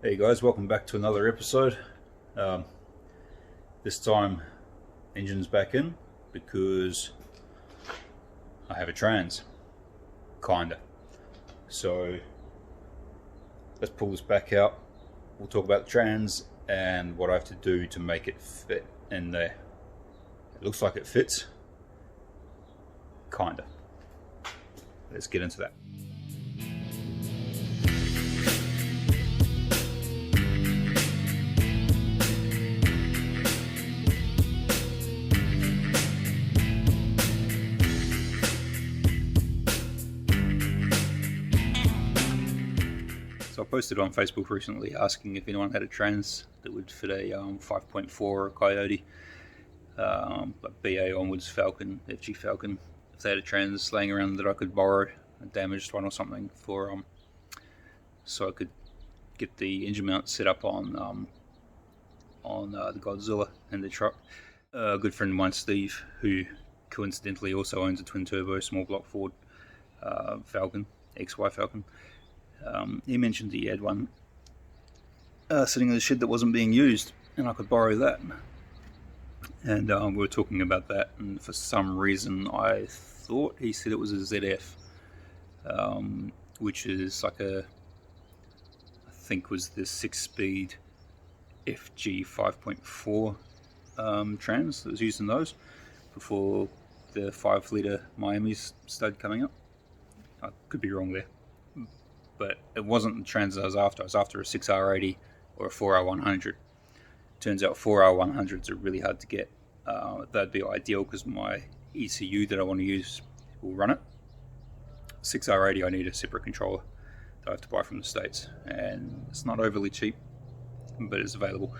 Hey guys, welcome back to another episode. Um, this time, engine's back in because I have a trans, kinda. So let's pull this back out. We'll talk about the trans and what I have to do to make it fit in there. It looks like it fits, kinda. Let's get into that. So I posted on Facebook recently asking if anyone had a trans that would fit a 5.4 Coyote, like BA onwards Falcon, FG Falcon. If they had a trans laying around that I could borrow, a damaged one or something, for so I could get the engine mount set up on the Godzilla and the truck. A good friend of mine, Steve, who coincidentally also owns a twin turbo small block Ford Falcon, XY Falcon. He mentioned he had one sitting in the shed that wasn't being used, and I could borrow that. And we were talking about that, and for some reason I thought he said it was a ZF, which is like I think was the 6-speed FG 5.4 trans that was used in those before the 5-litre Miami's started coming up. I could be wrong there, but it wasn't the trans I was after. I was after a 6R80 or a 4R100. Turns out 4R100s are really hard to get. That'd be ideal because my ECU that I want to use will run it. 6R80, I need a separate controller that I have to buy from the States, and it's not overly cheap, but it's available.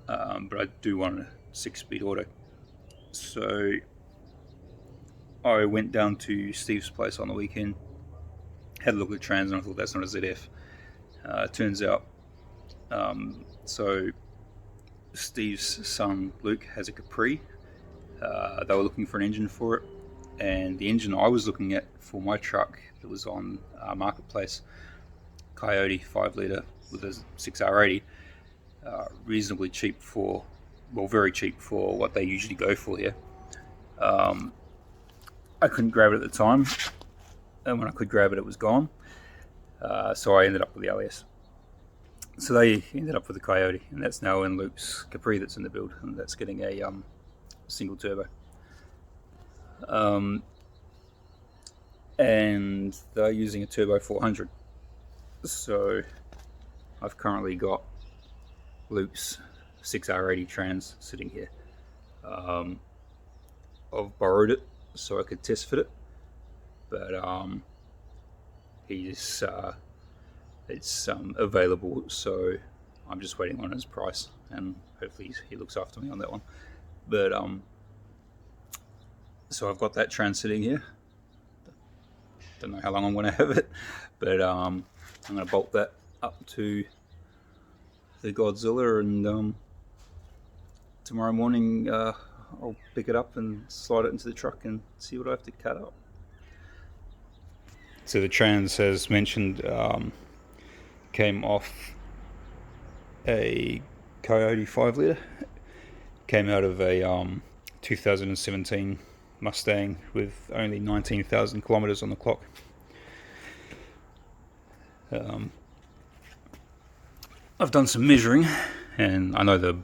But I do want a 6-speed auto. So I went down to Steve's place on the weekend, had a look at the trans, and I thought that's not a ZF. Turns out, so Steve's son Luke has a Capri. They were looking for an engine for it, and the engine I was looking at for my truck that was on Marketplace, Coyote 5-litre with a 6R80, reasonably cheap for, well, very cheap for what they usually go for here. I couldn't grab it at the time, and when I could grab it, it was gone. So I ended up with the LS. So they ended up with the Coyote, and that's now in Luke's Capri that's in the build, and that's getting a single turbo. And they're using a turbo 400. So I've currently got Luke's 6R80 trans sitting here. I've borrowed it so I could test fit it, but it's available, so I'm just waiting on his price, and hopefully he looks after me on that one. But so I've got that trans sitting here. Don't know how long I'm going to have it, but I'm going to bolt that up to the Godzilla, and tomorrow morning I'll pick it up and slide it into the truck and see what I have to cut up. So the trans, as mentioned, came off a Coyote 5-litre. Came out of a 2017 Mustang with only 19,000 kilometres on the clock. I've done some measuring, and I know the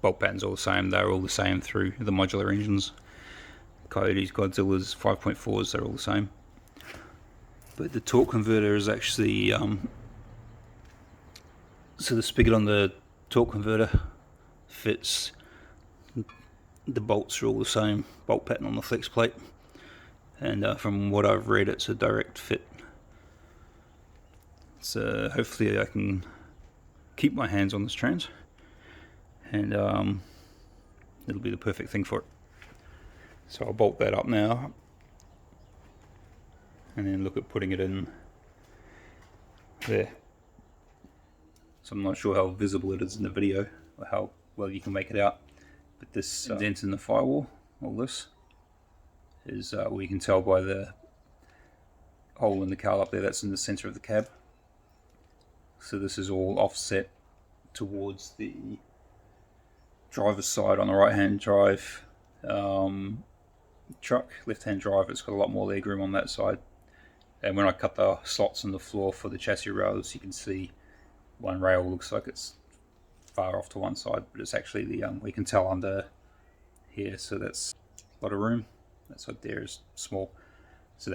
bolt patterns are all the same. They're all the same through the modular engines. Coyotes, Godzillas, 5.4s, they're all the same. But the torque converter is actually so the spigot on the torque converter fits. The bolts are all the same bolt pattern on the flex plate, and from what I've read, it's a direct fit. So hopefully I can keep my hands on this trans, and it'll be the perfect thing for it. So I'll bolt that up now, and then look at putting it in there. So I'm not sure how visible it is in the video, or how well you can make it out, but this dent in the firewall, all this, is where you can tell by the hole in the cowl up there, that's in the center of the cab. So this is all offset towards the driver's side on the right hand drive truck. Left hand drive, it's got a lot more leg room on that side. And when I cut the slots in the floor for the chassis rails, you can see one rail looks like it's far off to one side, but it's actually the we can tell under here, so that's a lot of room. That side there is small, so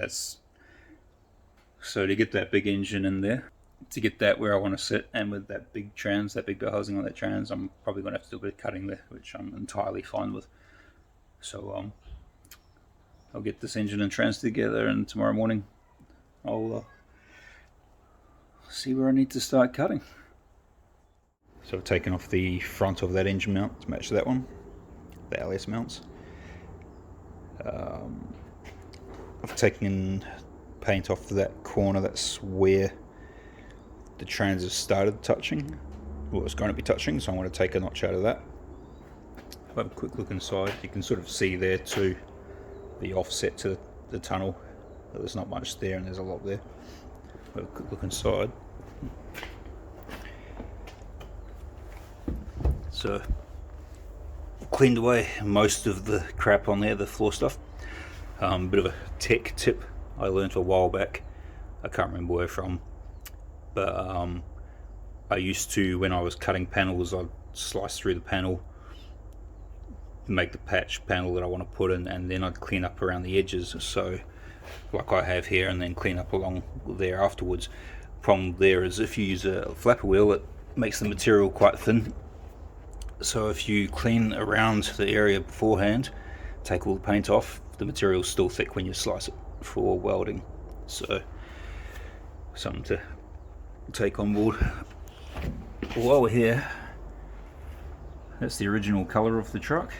to get that big engine in there, to get that where I want to sit, and with that big trans, that big bell housing on that trans, I'm probably going to have to do a bit of cutting there, which I'm entirely fine with. So I'll get this engine and trans together, and tomorrow morning I'll see where I need to start cutting. So I've taken off the front of that engine mount to match that one, the LS mounts. I've taken paint off that corner, that's where the trans has started touching, or it's going to be touching, so I'm going to take a notch out of that. Have a quick look inside. You can sort of see there too the offset to the tunnel. There's not much there and there's a lot there. Have a quick look inside. So cleaned away most of the crap on there, the floor stuff. Bit of a tech tip I learned a while back, I can't remember where from, but I used to, when I was cutting panels, I'd slice through the panel, make the patch panel that I want to put in, and then I'd clean up around the edges, so like I have here, and then clean up along there afterwards. Problem there is if you use a flapper wheel, it makes the material quite thin, so if you clean around the area beforehand, take all the paint off, the material's still thick when you slice it for welding. So something to take on board. While we're here, that's the original colour of the truck.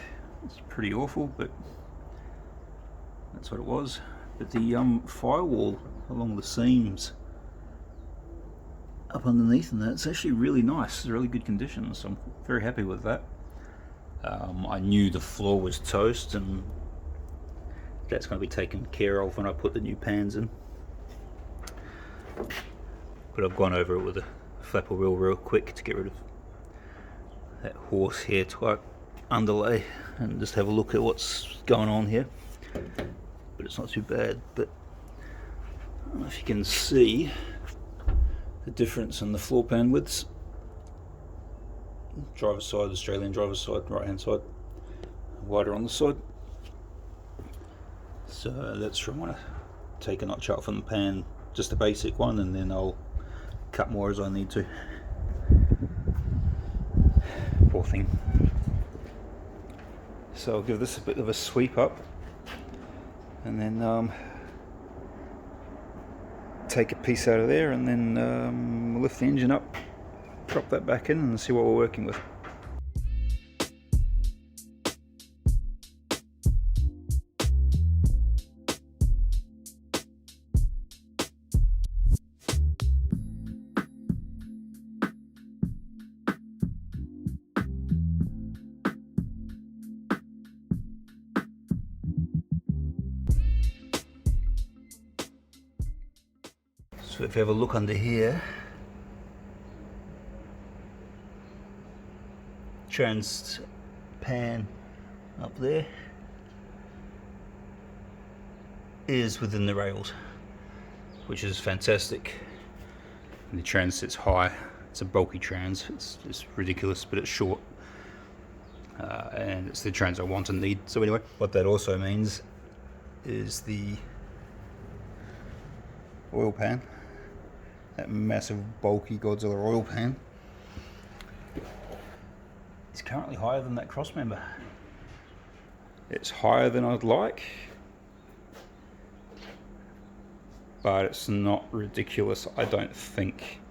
It's pretty awful, but that's what it was. But the firewall along the seams up underneath, and that's actually really nice. It's really good condition, so I'm very happy with that. I knew the floor was toast, and that's going to be taken care of when I put the new pans in. But I've gone over it with a flapper wheel real quick to get rid of that horsehair type underlay and just have a look at what's going on here. But it's not too bad. But I don't know if you can see the difference in the floor pan widths. Driver's side, Australian driver's side, right hand side, wider on the side. So that's from when I take a notch out from the pan, just a basic one, and then I'll cut more as I need to. Poor thing. So I'll give this a bit of a sweep up, and then take a piece out of there, and then lift the engine up, drop that back in, and see what we're working with. So if you have a look under here, trans pan up there is within the rails, which is fantastic. And the trans sits high. It's a bulky trans. It's just ridiculous, but it's short, and it's the trans I want and need. So anyway, what that also means is the oil pan, that massive bulky Godzilla oil pan, is currently higher than that cross member. It's higher than I'd like, but it's not ridiculous, I don't think.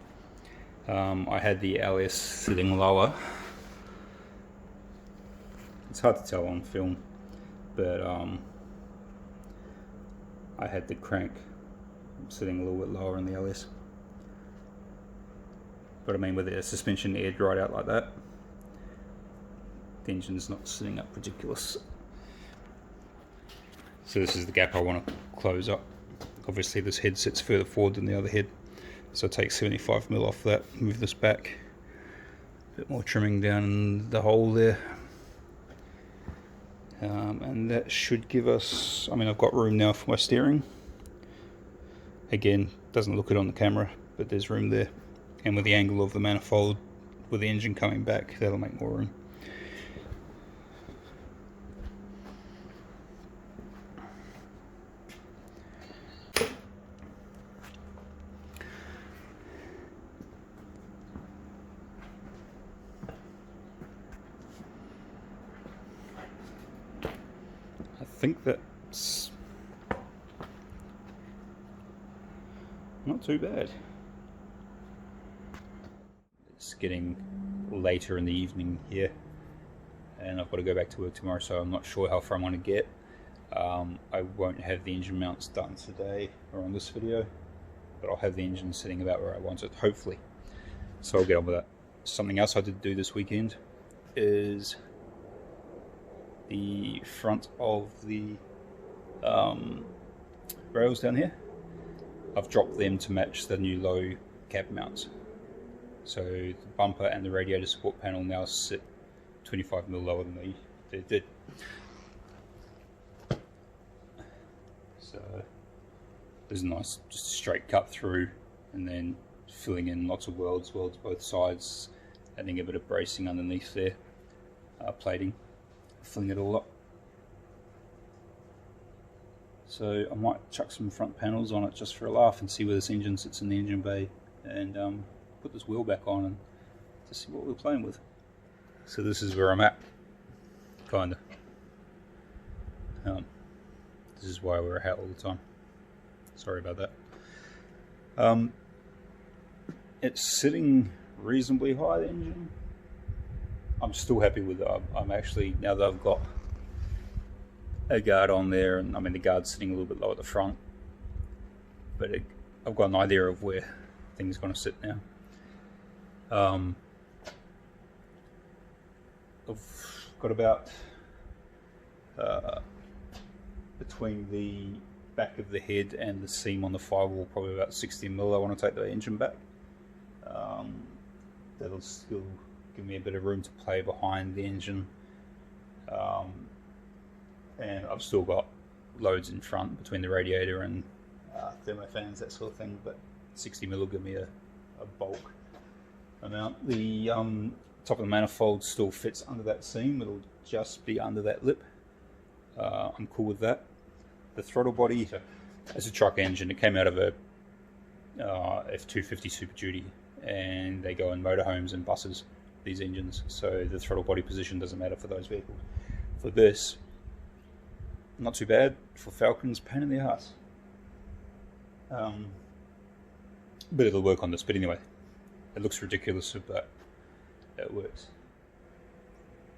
I had the LS sitting lower. It's hard to tell on film, but I had the crank sitting a little bit lower in the LS. But I mean, with the suspension air dried out like that, the engine's not sitting up ridiculous. So this is the gap I want to close up. Obviously this head sits further forward than the other head, So take 75mm off that, move this back, a bit more trimming down the hole there. And that should give us, I mean, I've got room now for my steering. Again, doesn't look it on the camera, but there's room there. And with the angle of the manifold, with the engine coming back, that'll make more room. I think that's not too bad. It's getting later in the evening here, and I've got to go back to work tomorrow, so I'm not sure how far I'm going to get. I won't have the engine mounts done today or on this video, but I'll have the engine sitting about where I want it, hopefully. So I'll get on with that. Something else I did do this weekend is the front of the rails down here. I've dropped them to match the new low cab mounts. So the bumper and the radiator support panel now sit 25mm lower than they did. So there's a nice just straight cut through, and then filling in lots of welds both sides, adding a bit of bracing underneath there, plating, filling it all up. So I might chuck some front panels on it just for a laugh and see where this engine sits in the engine bay, and put this wheel back on and to see what we're playing with. So this is where I'm at, kinda. This is why I wear a hat all the time. Sorry about that. It's sitting reasonably high, the engine. I'm still happy with it. I'm actually, now that I've got a guard on there, and I mean the guard's sitting a little bit low at the front, but I've got an idea of where things are going to sit now. I've got about between the back of the head and the seam on the firewall, probably about 60mm. I want to take the engine back. That'll still give me a bit of room to play behind the engine, and I've still got loads in front between the radiator and thermofans, that sort of thing, but 60mm will give me a bulk amount. The top of the manifold still fits under that seam. It'll just be under that lip. I'm cool with that. The throttle body, as a truck engine, it came out of a F250 Super Duty, and they go in motorhomes and buses, these engines, so the throttle body position doesn't matter for those vehicles. For this, not too bad. For Falcons, pain in the ass. But it'll work on this. But anyway, it looks ridiculous, but it works.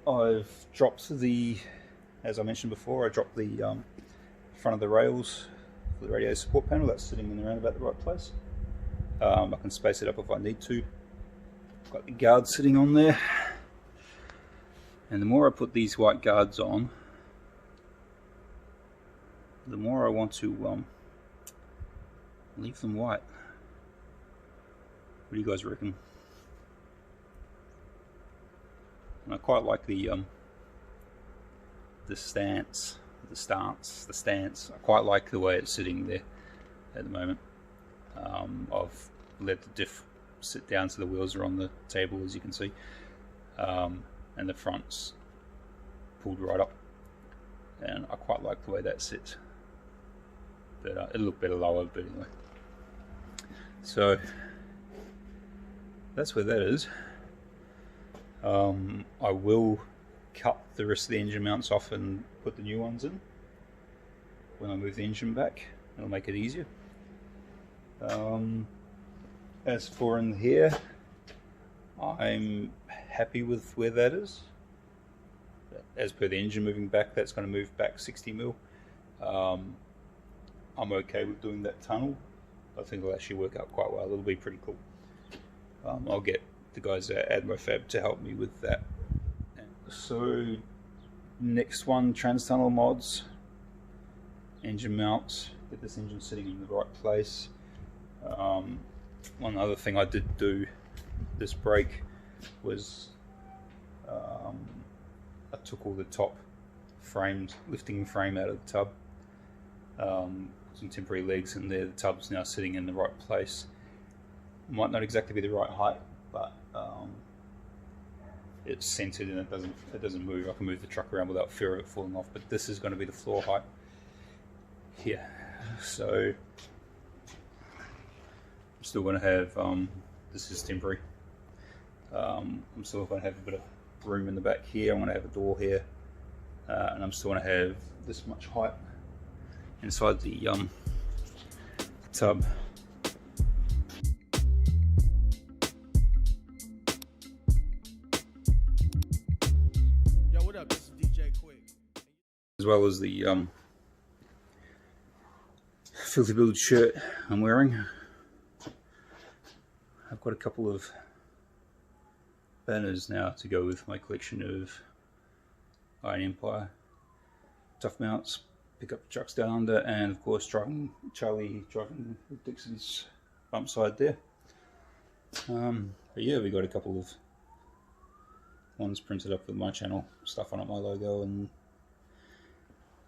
I've dropped the, as I mentioned before, I dropped the front of the rails for the radio support panel. That's sitting in around about the right place. I can space it up if I need to. Got the guard sitting on there, and the more I put these white guards on, the more I want to leave them white. What do you guys reckon? And I quite like the stance. I quite like the way it's sitting there at the moment. I've let the diff sit down so the wheels are on the table, as you can see, and the front's pulled right up, and I quite like the way that sits, but it'll look better lower, but anyway. So that's where that is. I will cut the rest of the engine mounts off and put the new ones in when I move the engine back. It'll make it easier. As for in here, I'm happy with where that is. As per the engine moving back, that's going to move back 60mm. I'm okay with doing that tunnel. I think it'll actually work out quite well. It'll be pretty cool. I'll get the guys at AdmoFab to help me with that. So next one, trans tunnel mods, engine mounts, get this engine sitting in the right place. one other thing I did do this break was I took all the top frames, lifting frame out of the tub, some temporary legs in there. The tub's now sitting in the right place. Might not exactly be the right height, but it's centered and it doesn't move. I can move the truck around without fear of it falling off, but this is going to be the floor height here. So I'm still going to have, this is temporary, I'm still going to have a bit of room in the back here. I'm going to have a door here, and I'm still going to have this much height inside the tub. Yo, what up? This is DJ Quick. As well as the Filthy Build shirt I'm wearing. I've got a couple of banners now to go with my collection of Iron Empire tough mounts, pickup trucks down under, and of course Charlie driving Dixie's bump side there. But yeah, we got a couple of ones printed up with my channel stuff on it, my logo, and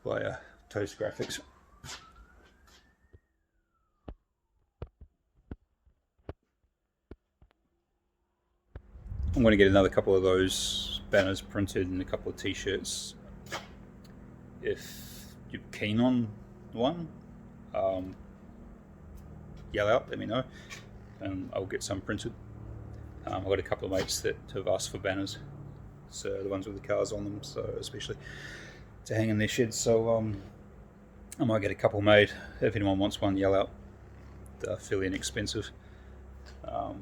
by Toast Graphics. I'm going to get another couple of those banners printed and a couple of t-shirts. If you're keen on one, yell out, let me know, and I'll get some printed. I've got a couple of mates that have asked for banners, so the ones with the cars on them, so especially to hang in their sheds. So I might get a couple made. If anyone wants one, yell out. They're fairly inexpensive. I'll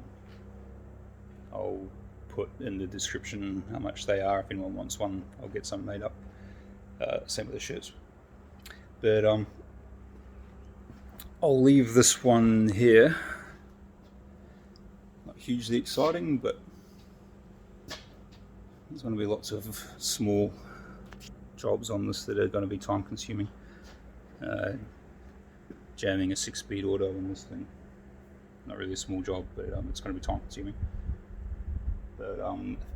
put in the description how much they are. If anyone wants one, I'll get some made up. Same with the shirts. But I'll leave this one here. Not hugely exciting, but there's going to be lots of small jobs on this that are going to be time consuming. Jamming a 6-speed auto in this thing, not really a small job, but it's going to be time consuming. But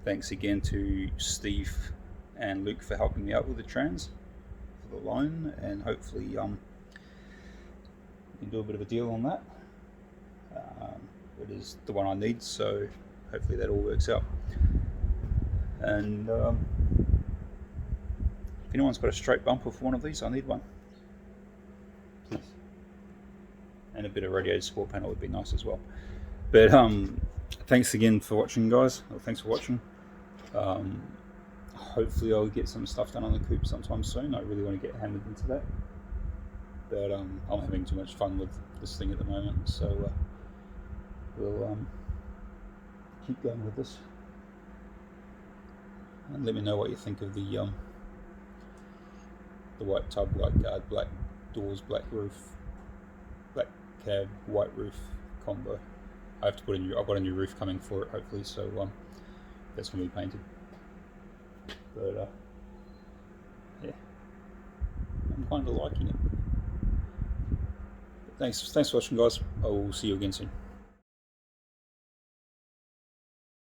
thanks again to Steve and Luke for helping me out with the trans, for the loan, and hopefully we can do a bit of a deal on that. It is the one I need, so hopefully that all works out. And if anyone's got a straight bumper for one of these, I need one, please. And a bit of radiator support panel would be nice as well. But thanks again for watching, guys. Well, thanks for watching. Hopefully I'll get some stuff done on the coupe sometime soon. I really want to get hammered into that, but I'm having too much fun with this thing at the moment, so we'll keep going with this. And let me know what you think of the white tub, white guard, black doors, black roof, black cab, white roof combo. I have to put I've got a new roof coming for it, hopefully, so that's going to be painted. But yeah, I'm kind of liking it. But thanks for watching, guys. I will see you again soon.